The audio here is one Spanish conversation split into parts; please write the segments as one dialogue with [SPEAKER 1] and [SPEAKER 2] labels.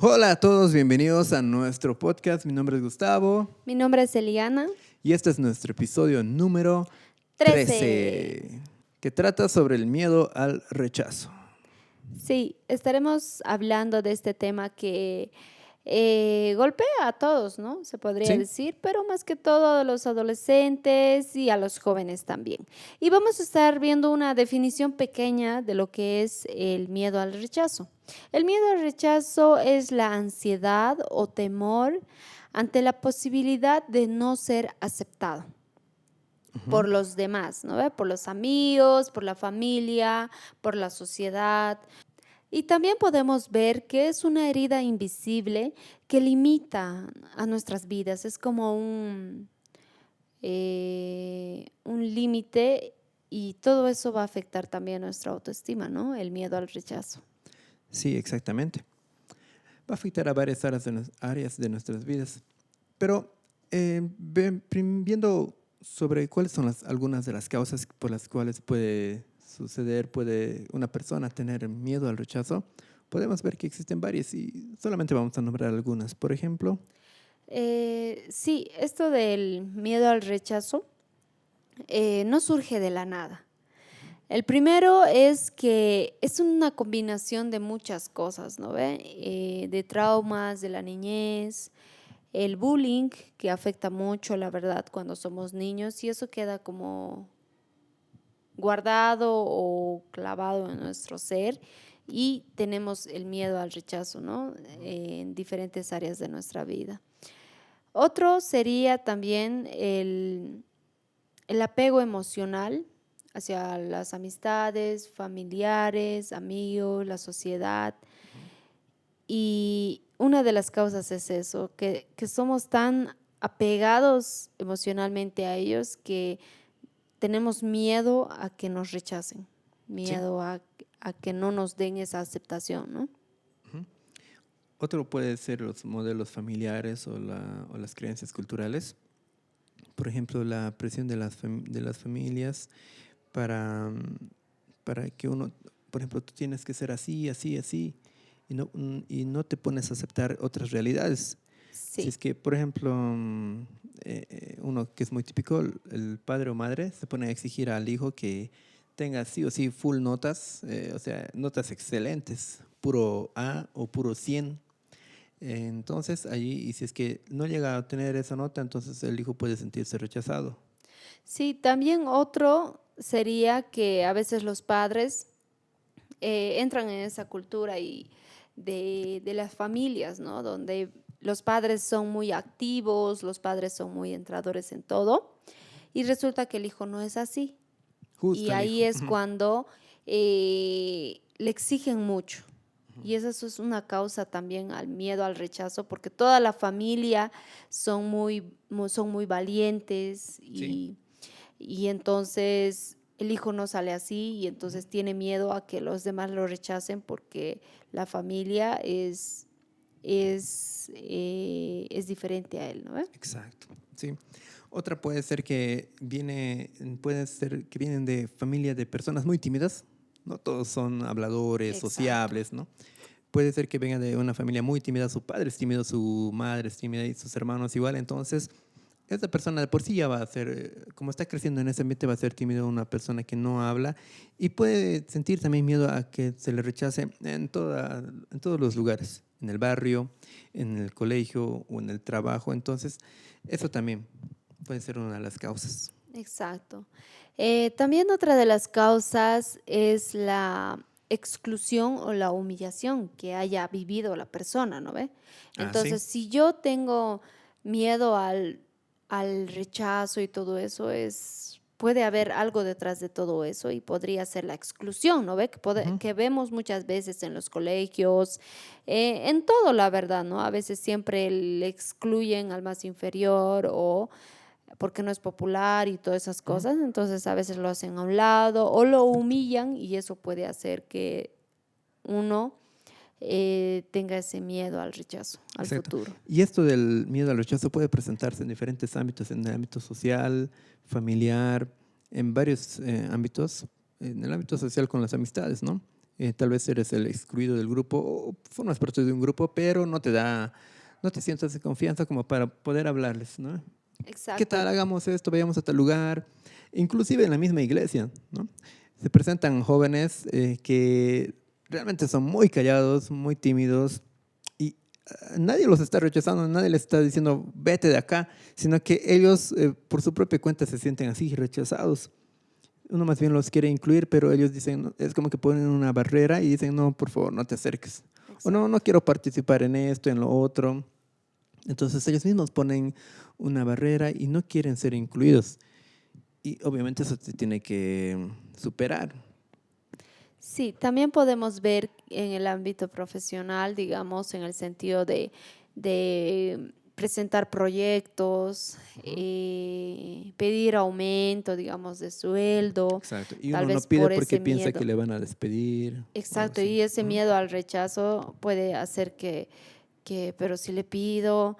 [SPEAKER 1] Hola a todos, bienvenidos a nuestro podcast. Mi nombre es Gustavo
[SPEAKER 2] Mi nombre es Eliana.
[SPEAKER 1] y este es nuestro episodio número
[SPEAKER 2] 13.
[SPEAKER 1] 13, que trata sobre el miedo al rechazo.
[SPEAKER 2] Sí, estaremos hablando de este tema que golpea a todos, ¿no? Se podría
[SPEAKER 1] ¿Sí?
[SPEAKER 2] decir, pero más que todo a los adolescentes y a los jóvenes también. Y vamos a estar viendo una definición pequeña de lo que es el miedo al rechazo. El miedo al rechazo es la ansiedad o temor ante la posibilidad de no ser aceptado
[SPEAKER 1] Ujú.
[SPEAKER 2] por los demás, ¿no ve? Por los amigos, por la familia, por la sociedad. Y también podemos ver que es una herida invisible que limita a nuestras vidas. Es como un límite y todo eso va a afectar también nuestra autoestima, ¿no? El miedo al rechazo.
[SPEAKER 1] Sí, exactamente. Va a afectar a varias áreas de nuestras vidas. Pero viendo sobre cuáles son algunas de las causas por las cuales puede una persona tener miedo al rechazo, podemos ver que existen varias y solamente vamos a nombrar algunas. Por ejemplo,
[SPEAKER 2] Sí, esto del miedo al rechazo no surge de la nada. El primero es que es una combinación de muchas cosas, ¿no ve? De traumas de la niñez, el bullying, que afecta mucho, la verdad, cuando somos niños, y eso queda como guardado o clavado en nuestro ser, y tenemos el miedo al rechazo, ¿no? En diferentes áreas de nuestra vida. Otro sería también el apego emocional hacia las amistades, familiares, amigos, la sociedad. Y una de las causas es eso, que somos tan apegados emocionalmente a ellos que tenemos miedo a que nos rechacen,
[SPEAKER 1] sí.
[SPEAKER 2] miedo a que no nos den esa aceptación, ¿no?
[SPEAKER 1] Ujú. Otro puede ser los modelos familiares o las creencias culturales. Por ejemplo, la presión de las familias para, para que uno, por ejemplo, tú tienes que ser así, así, así, y no te pones a aceptar otras realidades. Si es
[SPEAKER 2] Sí,
[SPEAKER 1] que, por ejemplo, uno que es muy típico, el padre o madre se pone a exigir al hijo que tenga sí o sí full notas, o sea, notas excelentes, puro A o puro 100. Entonces, allí, y si es que no llega a tener esa nota, entonces el hijo puede sentirse rechazado.
[SPEAKER 2] sí, también otro sería que a veces los padres entran en esa cultura y de las familias, ¿no? Donde los padres son muy activos, los padres son muy entradores en todo, y resulta que el hijo no es así. Y
[SPEAKER 1] Justo el
[SPEAKER 2] ahí
[SPEAKER 1] hijo.
[SPEAKER 2] es
[SPEAKER 1] Ujú,
[SPEAKER 2] cuando le exigen mucho.
[SPEAKER 1] ujú.
[SPEAKER 2] Y eso es una causa también al miedo al rechazo, porque toda la familia son muy valientes
[SPEAKER 1] Sí.
[SPEAKER 2] y entonces el hijo no sale así y
[SPEAKER 1] Ujú.
[SPEAKER 2] entonces tiene miedo a que los demás lo rechacen porque la familia es diferente a él, ¿no?
[SPEAKER 1] Exacto, sí. Otra puede ser que vienen de familias de personas muy tímidas. No todos son habladores,
[SPEAKER 2] Exacto.
[SPEAKER 1] sociables, ¿no? Puede ser que venga de una familia muy tímida, su padre es tímido, su madre es tímida y sus hermanos igual. Entonces, esta persona de por sí ya va a ser, como está creciendo en ese ambiente, va a ser tímido, una persona que no habla y puede sentir también miedo a que se le rechace en todos los lugares, en el barrio, en el colegio o en el trabajo. Entonces, eso también puede ser una de las causas.
[SPEAKER 2] Exacto. También otra de las causas es la exclusión o la humillación que haya vivido la persona, ¿no ve?
[SPEAKER 1] Ah, sí.
[SPEAKER 2] Entonces, si yo tengo miedo al rechazo y todo eso, puede haber algo detrás de todo eso y podría ser la exclusión, ¿no ve?
[SPEAKER 1] Ujú.
[SPEAKER 2] Que vemos muchas veces en los colegios, en todo, la verdad, ¿no? A veces siempre le excluyen al más inferior o porque no es popular y todas esas
[SPEAKER 1] Ujú.
[SPEAKER 2] cosas, entonces a veces lo hacen a un lado o lo
[SPEAKER 1] Exacto.
[SPEAKER 2] humillan y eso puede hacer que uno tenga ese miedo al rechazo, al
[SPEAKER 1] Exacto.
[SPEAKER 2] futuro.
[SPEAKER 1] Y esto del miedo al rechazo puede presentarse en diferentes ámbitos, en el ámbito social, familiar, en varios ámbitos, en el ámbito social con las amistades, ¿no? Tal vez eres el excluido del grupo o formas parte de un grupo, pero no te sientas de confianza como para poder hablarles, ¿no? ¿Qué
[SPEAKER 2] Exacto.
[SPEAKER 1] tal? Hagamos esto, vayamos a tal lugar. Inclusive en la misma iglesia, ¿no? Se presentan jóvenes que realmente son muy callados, muy tímidos y nadie los está rechazando, nadie les está diciendo vete de acá, sino que ellos por su propia cuenta se sienten así rechazados. Uno más bien los quiere incluir, pero ellos dicen, es como que ponen una barrera y dicen, no, por favor, no te acerques. O no, no
[SPEAKER 2] Exacto.
[SPEAKER 1] quiero participar en esto, en lo otro. Entonces ellos mismos ponen una barrera y no quieren ser incluidos. Y obviamente eso se tiene que superar.
[SPEAKER 2] Sí, también podemos ver en el ámbito profesional, digamos, en el sentido de presentar proyectos,
[SPEAKER 1] Ujú.
[SPEAKER 2] pedir aumento, digamos, de sueldo,
[SPEAKER 1] Exacto. Y
[SPEAKER 2] tal
[SPEAKER 1] uno no
[SPEAKER 2] vez
[SPEAKER 1] pide
[SPEAKER 2] por
[SPEAKER 1] porque
[SPEAKER 2] ese
[SPEAKER 1] piensa
[SPEAKER 2] miedo.
[SPEAKER 1] que le van a despedir o algo
[SPEAKER 2] Exacto,
[SPEAKER 1] así.
[SPEAKER 2] y ese
[SPEAKER 1] Ujú.
[SPEAKER 2] miedo al rechazo puede hacer pero si le pido,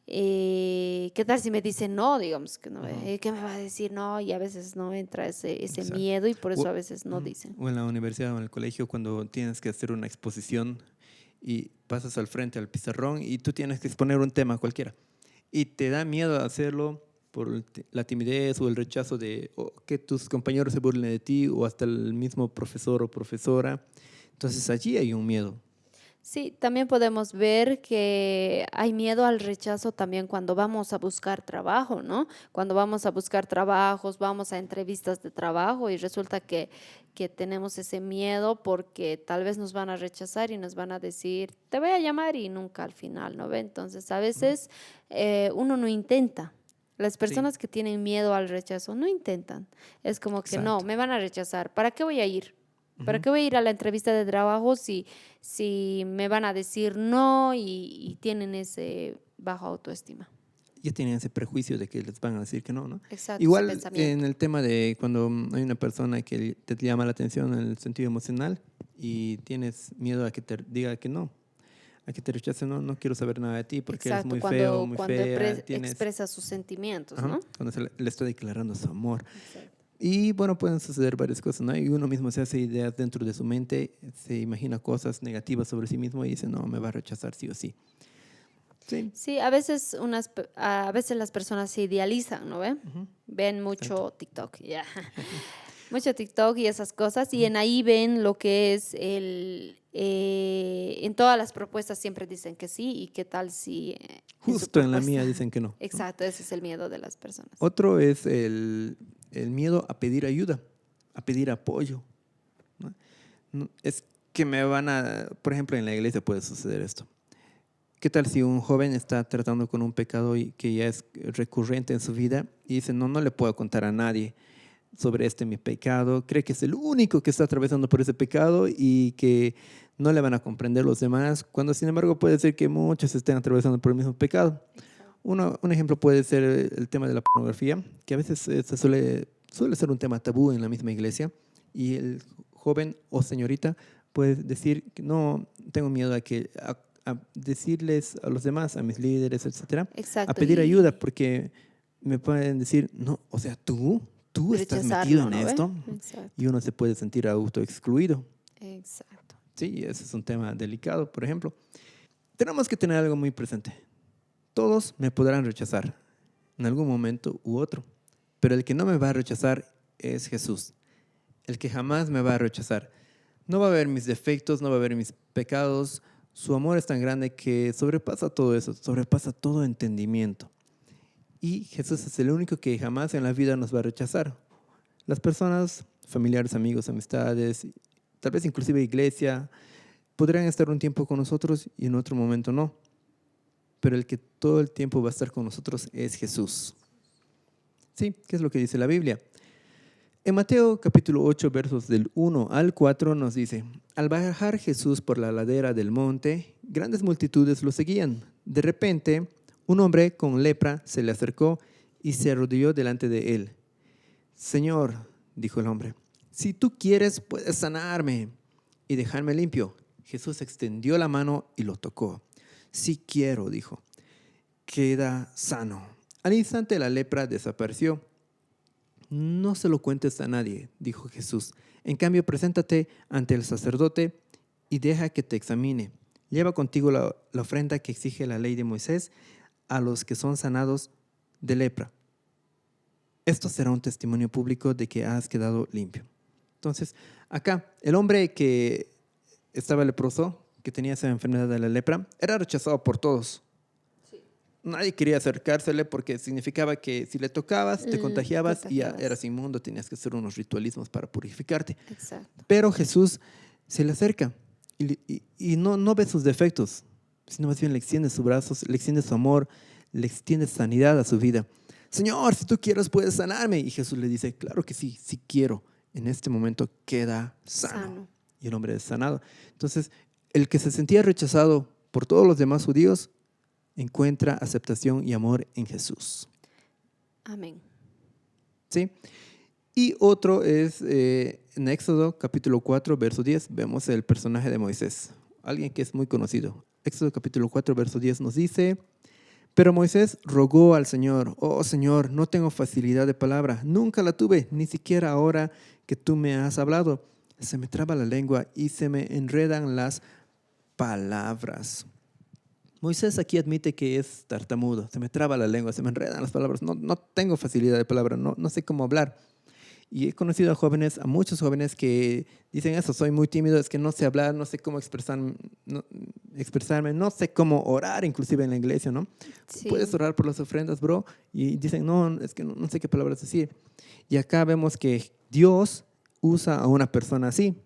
[SPEAKER 2] ¿qué tal si me dice no? Digamos que no,
[SPEAKER 1] Ujú.
[SPEAKER 2] ¿qué me va a decir no? Y a veces no entra ese
[SPEAKER 1] Exacto.
[SPEAKER 2] miedo y por eso
[SPEAKER 1] O,
[SPEAKER 2] a veces no dicen.
[SPEAKER 1] o en la universidad o en el colegio cuando tienes que hacer una exposición y pasas al frente al pizarrón y tú tienes que exponer un tema cualquiera y te da miedo hacerlo por la timidez o el rechazo de o que tus compañeros se burlen de ti o hasta el mismo profesor o profesora. Entonces allí hay un miedo.
[SPEAKER 2] Sí, también podemos ver que hay miedo al rechazo también cuando vamos a buscar trabajo, ¿no? Cuando vamos a buscar trabajos, vamos a entrevistas de trabajo y resulta que tenemos ese miedo porque tal vez nos van a rechazar y nos van a decir, te voy a llamar y nunca al final, ¿no ve? Entonces, a
[SPEAKER 1] ¿No?
[SPEAKER 2] veces uno no intenta. Las
[SPEAKER 1] Sí,
[SPEAKER 2] personas que tienen miedo al rechazo no intentan. Es como que no,
[SPEAKER 1] exacto.
[SPEAKER 2] me van a rechazar. ¿Para qué voy a ir? ¿Para
[SPEAKER 1] Ujú.
[SPEAKER 2] qué voy a ir a la entrevista de trabajo si me van a decir no y tienen ese bajo autoestima?
[SPEAKER 1] Ya tienen ese prejuicio de que les van a decir que no, ¿no?
[SPEAKER 2] Exacto, ese
[SPEAKER 1] Igual en
[SPEAKER 2] pensamiento.
[SPEAKER 1] el tema de cuando hay una persona que te llama la atención en el sentido emocional y tienes miedo a que te diga que no, a que te rechace, no, no quiero saber nada de ti porque eres
[SPEAKER 2] Exacto,
[SPEAKER 1] muy feo, muy
[SPEAKER 2] cuando
[SPEAKER 1] fea, tienes,
[SPEAKER 2] expresa sus sentimientos,
[SPEAKER 1] ajá,
[SPEAKER 2] ¿no?
[SPEAKER 1] cuando le está declarando su amor.
[SPEAKER 2] Exacto.
[SPEAKER 1] Y bueno, pueden suceder varias cosas, ¿no? Y uno mismo se hace ideas dentro de su mente, se imagina cosas negativas sobre sí mismo y dice, no, me va a rechazar sí o sí. Sí,
[SPEAKER 2] Sí, a veces las personas se idealizan, ¿no ve?
[SPEAKER 1] ujú,
[SPEAKER 2] Ven
[SPEAKER 1] exacto.
[SPEAKER 2] mucho TikTok, ya. Mucho TikTok y esas cosas, y
[SPEAKER 1] Ujú.
[SPEAKER 2] en ahí ven lo que es en todas las propuestas siempre dicen que sí, y qué tal si en su
[SPEAKER 1] Justo en la mía
[SPEAKER 2] propuesta.
[SPEAKER 1] dicen que no, ¿no?
[SPEAKER 2] Exacto, ese es el miedo de las personas.
[SPEAKER 1] Otro es el miedo a pedir ayuda, a pedir apoyo, ¿no? Es que me van a, por ejemplo, en la iglesia puede suceder esto. ¿Qué tal si un joven está tratando con un pecado y que ya es recurrente en su vida y dice, no, no le puedo contar a nadie sobre este mi pecado, cree que es el único que está atravesando por ese pecado y que no le van a comprender los demás, cuando sin embargo puede ser que muchos estén atravesando por el mismo pecado.
[SPEAKER 2] Exacto.
[SPEAKER 1] Un ejemplo puede ser el tema de la pornografía, que a veces suele ser un tema tabú en la misma iglesia y el joven o señorita puede decir que no, tengo miedo a decirles a los demás, a mis líderes, etcétera, a
[SPEAKER 2] Exacto,
[SPEAKER 1] pedir ayuda
[SPEAKER 2] y
[SPEAKER 1] porque me pueden decir, no, o sea, tú estás metido
[SPEAKER 2] rechazarlo,
[SPEAKER 1] en
[SPEAKER 2] ¿no ve?
[SPEAKER 1] esto y
[SPEAKER 2] Exacto,
[SPEAKER 1] uno se puede sentir autoexcluido.
[SPEAKER 2] exacto.
[SPEAKER 1] Sí, ese es un tema delicado, por ejemplo. Tenemos que tener algo muy presente. Todos me podrán rechazar en algún momento u otro, pero el que no me va a rechazar es Jesús, el que jamás me va a rechazar. No va a ver mis defectos, no va a ver mis pecados. Su amor es tan grande que sobrepasa todo eso, sobrepasa todo entendimiento. Y Jesús es el único que jamás en la vida nos va a rechazar. Las personas, familiares, amigos, amistades, tal vez inclusive iglesia, podrían estar un tiempo con nosotros y en otro momento no. Pero el que todo el tiempo va a estar con nosotros es Jesús. Sí, ¿qué es lo que dice la Biblia? En Mateo capítulo 8, versos del 1 al 4 nos dice, al bajar Jesús por la ladera del monte, grandes multitudes lo seguían. De repente, un hombre con lepra se le acercó y se arrodilló delante de él. Señor, dijo el hombre, si tú quieres, puedes sanarme y dejarme limpio. Jesús extendió la mano y lo tocó. Sí quiero, dijo, queda sano. Al instante la lepra desapareció. No se lo cuentes a nadie, dijo Jesús. En cambio, preséntate ante el sacerdote y deja que te examine. Lleva contigo la ofrenda que exige la ley de Moisés a los que son sanados de lepra. Esto será un testimonio público de que has quedado limpio. Entonces, acá, el hombre que estaba leproso, que tenía esa enfermedad de la lepra, era rechazado por todos.
[SPEAKER 2] Sí.
[SPEAKER 1] Nadie quería acercársele porque significaba que si le tocabas, te contagiabas y ya
[SPEAKER 2] Contagiabas.
[SPEAKER 1] eras inmundo, tenías que hacer unos ritualismos para purificarte.
[SPEAKER 2] Exacto.
[SPEAKER 1] Pero Jesús se le acerca y no ve sus defectos, sino más bien le extiende sus brazos, le extiende su amor, le extiende sanidad a su vida. Señor, si tú quieres, puedes sanarme. Y Jesús le dice, claro que sí, sí quiero. En este momento queda sano. Y el hombre es sanado. Entonces, el que se sentía rechazado por todos los demás judíos, encuentra aceptación y amor en Jesús.
[SPEAKER 2] Amén.
[SPEAKER 1] ¿Sí? Y otro es en Éxodo capítulo 4, verso 10, vemos el personaje de Moisés, alguien que es muy conocido. Éxodo capítulo 4, verso 10 nos dice, pero Moisés rogó al Señor, oh Señor, no tengo facilidad de palabra, nunca la tuve, ni siquiera ahora que tú me has hablado. Se me traba la lengua y se me enredan las palabras. Moisés aquí admite que es tartamudo, se me traba la lengua, se me enredan las palabras, no tengo facilidad de palabra, no sé cómo hablar. Y he conocido a muchos jóvenes que dicen eso, soy muy tímido, es que no sé hablar, no sé cómo expresarme, no sé cómo orar, inclusive en la iglesia, ¿no?
[SPEAKER 2] Sí.
[SPEAKER 1] Puedes orar por las ofrendas, bro, y dicen, no, es que no sé qué palabras decir. Y acá vemos que Dios usa a una persona así.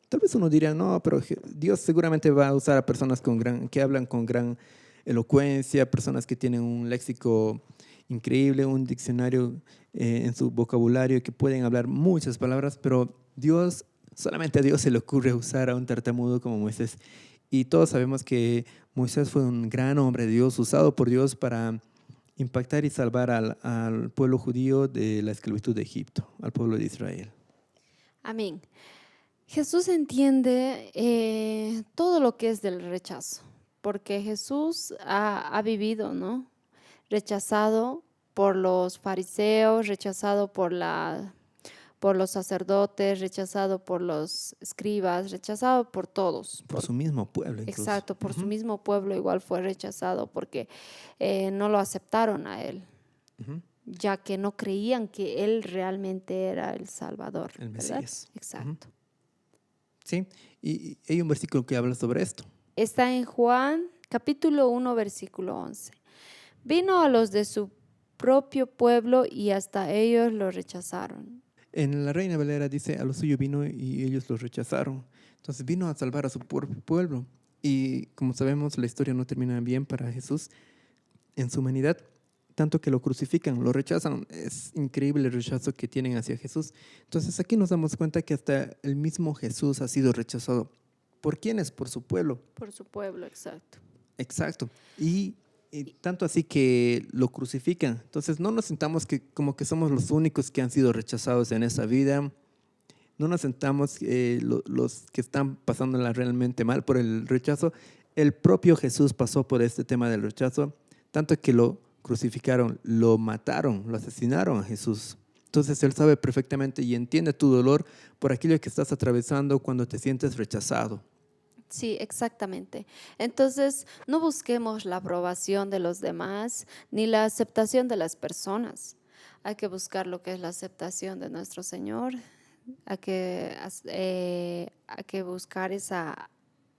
[SPEAKER 1] Tal vez uno diría, no, pero Dios seguramente va a usar a personas que hablan con gran elocuencia, personas que tienen un léxico increíble, un diccionario en su vocabulario que pueden hablar muchas palabras, pero solamente a Dios se le ocurre usar a un tartamudo como Moisés. Y todos sabemos que Moisés fue un gran hombre de Dios, usado por Dios para impactar y salvar al pueblo judío de la esclavitud de Egipto, al pueblo de Israel.
[SPEAKER 2] Amén. Jesús entiende todo lo que es del rechazo, porque Jesús ha vivido, ¿no? Rechazado por los fariseos, rechazado por los sacerdotes, rechazado por los escribas, rechazado por todos.
[SPEAKER 1] Por su mismo pueblo, incluso.
[SPEAKER 2] Exacto, por su mismo pueblo igual fue rechazado porque no lo aceptaron a él, ya que no creían que él realmente era el Salvador.
[SPEAKER 1] El
[SPEAKER 2] ¿verdad?
[SPEAKER 1] Mesías.
[SPEAKER 2] Exacto.
[SPEAKER 1] Sí, y hay un versículo que habla sobre esto.
[SPEAKER 2] Está en Juan capítulo 1, versículo 11. Vino a los de su propio pueblo y hasta ellos lo rechazaron.
[SPEAKER 1] En la Reina Valera dice, a lo suyo vino y ellos lo rechazaron. Entonces vino a salvar a su pueblo. Y como sabemos, la historia no termina bien para Jesús en su humanidad, tanto que lo crucifican, lo rechazan. Es increíble el rechazo que tienen hacia Jesús. Entonces aquí nos damos cuenta que hasta el mismo Jesús ha sido rechazado. ¿Por quiénes? Por su pueblo.
[SPEAKER 2] Por su pueblo, exacto.
[SPEAKER 1] Exacto. Y tanto así que lo crucifican. Entonces no nos sintamos como que somos los únicos que han sido rechazados en esa vida. No nos sentamos los que están pasándola realmente mal por el rechazo. El propio Jesús pasó por este tema del rechazo, tanto que lo crucificaron, lo mataron, lo asesinaron a Jesús. Entonces Él sabe perfectamente y entiende tu dolor por aquello que estás atravesando cuando te sientes rechazado.
[SPEAKER 2] Sí, exactamente. Entonces, no busquemos la aprobación de los demás ni la aceptación de las personas. Hay que buscar lo que es la aceptación de nuestro Señor. Hay que buscar esa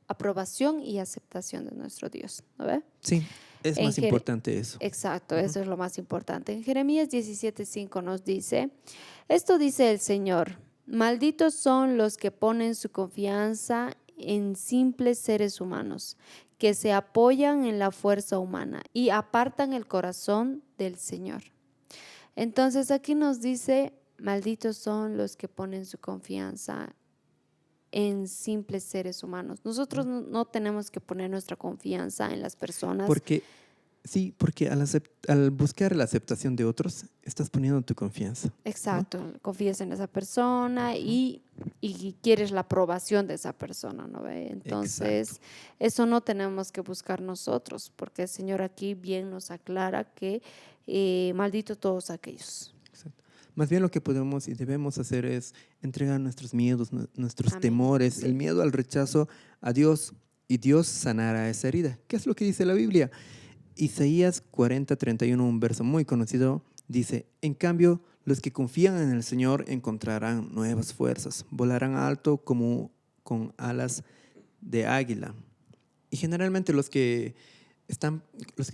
[SPEAKER 2] aprobación y aceptación de nuestro Dios, ¿no ve?
[SPEAKER 1] Sí, es más importante eso.
[SPEAKER 2] Exacto, eso es lo más importante. En Jeremías 17:5 nos dice, esto dice el Señor, malditos son los que ponen su confianza en simples seres humanos, que se apoyan en la fuerza humana y apartan el corazón del Señor. Entonces aquí nos dice, malditos son los que ponen su confianza en simples seres humanos. Nosotros no tenemos que poner nuestra confianza en las personas.
[SPEAKER 1] Porque al buscar la aceptación de otros, estás poniendo tu confianza.
[SPEAKER 2] Exacto, ¿no? Confías en esa persona y quieres la aprobación de esa persona, ¿no ve? Entonces,
[SPEAKER 1] Exacto.
[SPEAKER 2] eso no tenemos que buscar nosotros, porque el Señor aquí bien nos aclara que maldito todos aquellos.
[SPEAKER 1] Exacto. Más bien lo que podemos y debemos hacer es entregar nuestros miedos, nuestros
[SPEAKER 2] Amén.
[SPEAKER 1] temores,
[SPEAKER 2] Sí.
[SPEAKER 1] el miedo al rechazo a Dios, y Dios sanará esa herida. ¿Qué es lo que dice la Biblia? Isaías 40:31, un verso muy conocido, dice: en cambio, los que confían en el Señor encontrarán nuevas fuerzas, volarán alto como con alas de águila. Y generalmente los que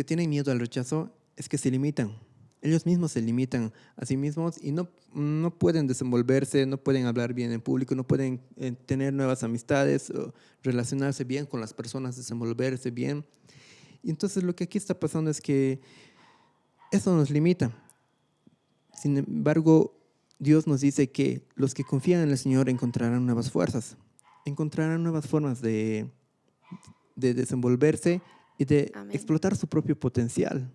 [SPEAKER 1] tienen miedo al rechazo es que se limitan. Ellos mismos se limitan a sí mismos y no pueden desenvolverse, no pueden hablar bien en público, no pueden tener nuevas amistades, o relacionarse bien con las personas, desenvolverse bien. Y entonces lo que aquí está pasando es que eso nos limita. Sin embargo, Dios nos dice que los que confían en el Señor encontrarán nuevas fuerzas, encontrarán nuevas formas de desenvolverse y de
[SPEAKER 2] Amén.
[SPEAKER 1] explotar su propio potencial.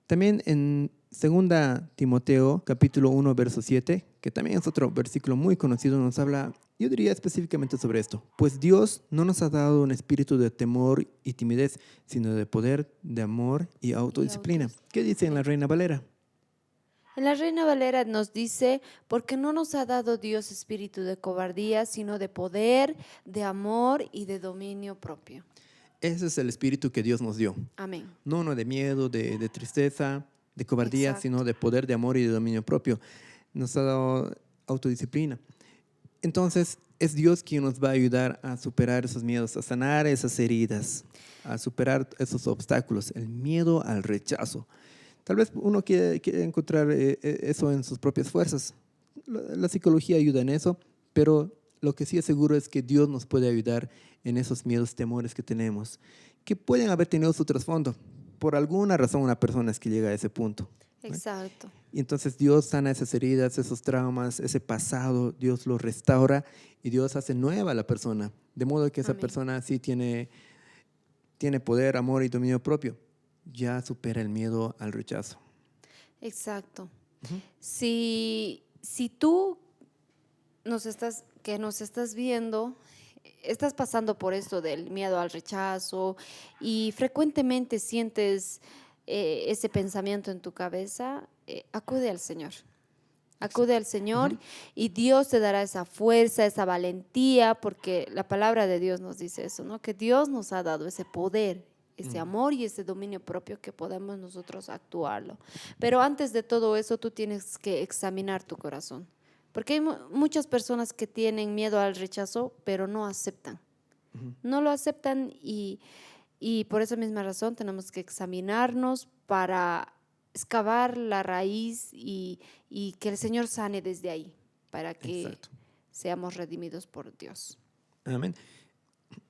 [SPEAKER 1] También en 2 Timoteo, capítulo 1, verso 7, que también es otro versículo muy conocido, nos habla, yo diría específicamente sobre esto. Pues Dios no nos ha dado un espíritu de temor y timidez, sino de poder, de amor y autodisciplina. ¿Qué dice en la Reina Valera?
[SPEAKER 2] En la Reina Valera nos dice, porque no nos ha dado Dios espíritu de cobardía, sino de poder, de amor y de dominio propio.
[SPEAKER 1] Ese es el espíritu que Dios nos dio.
[SPEAKER 2] Amén.
[SPEAKER 1] No uno de miedo, de tristeza, de cobardía,
[SPEAKER 2] Exacto.
[SPEAKER 1] sino de poder, de amor y de dominio propio. Nos ha dado autodisciplina. Entonces, es Dios quien nos va a ayudar a superar esos miedos, a sanar esas heridas, a superar esos obstáculos, el miedo al rechazo. Tal vez uno quiere encontrar eso en sus propias fuerzas. La psicología ayuda en eso, pero lo que sí es seguro es que Dios nos puede ayudar en esos miedos, temores que tenemos, que pueden haber tenido su trasfondo. Por alguna razón una persona es que llega a ese punto, ¿no?
[SPEAKER 2] Exacto.
[SPEAKER 1] Y entonces Dios sana esas heridas, esos traumas, ese pasado, Dios lo restaura y Dios hace nueva a la persona. De modo que esa
[SPEAKER 2] Amén.
[SPEAKER 1] persona sí tiene poder, amor y dominio propio. Ya supera el miedo al rechazo.
[SPEAKER 2] Exacto.
[SPEAKER 1] Ujú.
[SPEAKER 2] Si tú que nos estás viendo, estás pasando por esto del miedo al rechazo y frecuentemente sientes ese pensamiento en tu cabeza, acude al Señor. Acude al Señor
[SPEAKER 1] Ujú.
[SPEAKER 2] y Dios te dará esa fuerza, esa valentía, porque la palabra de Dios nos dice eso, ¿no? Que Dios nos ha dado ese poder, ese amor y ese dominio propio que podemos nosotros actuarlo. Pero antes de todo eso, tú tienes que examinar tu corazón, porque hay muchas personas que tienen miedo al rechazo, pero no aceptan.
[SPEAKER 1] Ujú.
[SPEAKER 2] No lo aceptan y por esa misma razón tenemos que examinarnos para excavar la raíz y que el Señor sane desde ahí, para que
[SPEAKER 1] Exacto.
[SPEAKER 2] seamos redimidos por Dios.
[SPEAKER 1] Amén.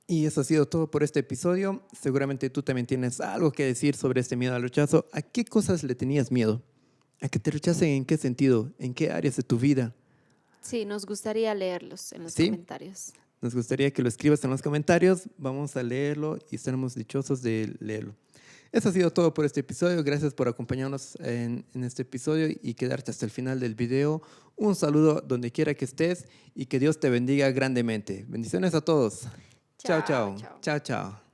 [SPEAKER 1] Y eso ha sido todo por este episodio. Seguramente tú también tienes algo que decir sobre este miedo al rechazo. ¿A qué cosas le tenías miedo? ¿A que te rechacen en qué sentido? ¿En qué áreas de tu vida?
[SPEAKER 2] Sí, nos gustaría leerlos en los
[SPEAKER 1] ¿Sí?
[SPEAKER 2] comentarios.
[SPEAKER 1] Nos gustaría que lo escribas en los comentarios. Vamos a leerlo y estaremos dichosos de leerlo. Eso ha sido todo por este episodio. Gracias por acompañarnos en este episodio y quedarte hasta el final del video. Un saludo donde quiera que estés y que Dios te bendiga grandemente. Bendiciones a todos. Chao,
[SPEAKER 2] Chao,
[SPEAKER 1] chao.
[SPEAKER 2] chao.
[SPEAKER 1] Chao, chao.